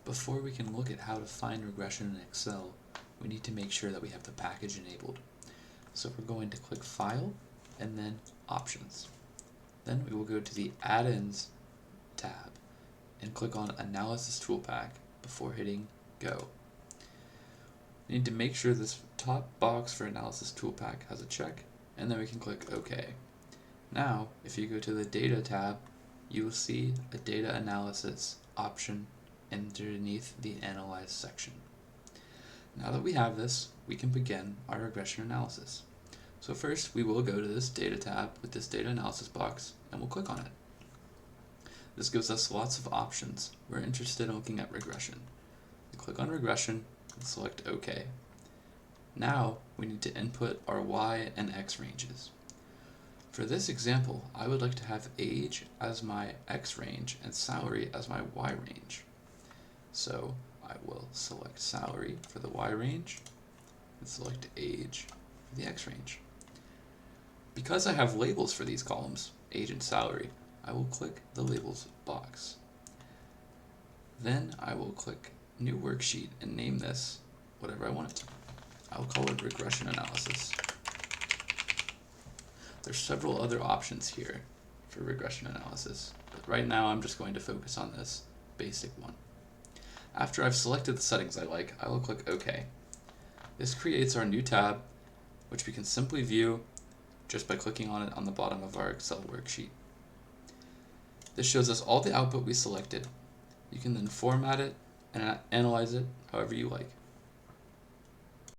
Before we can look at how to find regression in Excel, we need to make sure that we have the package enabled. So we're going to click File and then Options. Then we will go to the Add-ins tab and click on Analysis Toolpack before hitting Go. We need to make sure this top box for Analysis Toolpack has a check, and then we can click OK. Now, if you go to the Data tab, you will see a Data Analysis option underneath the Analyze section. Now that we have this, we can begin our regression analysis. So first, we will go to this Data tab with this Data Analysis box, and we'll click on it. This gives us lots of options. We're interested in looking at regression. We click on Regression and select OK. Now, we need to input our Y and X ranges. For this example, I would like to have age as my X range and salary as my Y range. So I will select salary for the Y range and select age for the X range. Because I have labels for these columns, age and salary, I will click the labels box. Then I will click New Worksheet and name this whatever I want it to. I'll call it Regression Analysis. There's several other options here for regression analysis, but right now I'm just going to focus on this basic one. After I've selected the settings I like, I will click OK. This creates our new tab, which we can simply view just by clicking on it on the bottom of our Excel worksheet. This shows us all the output we selected. You can then format it and analyze it however you like.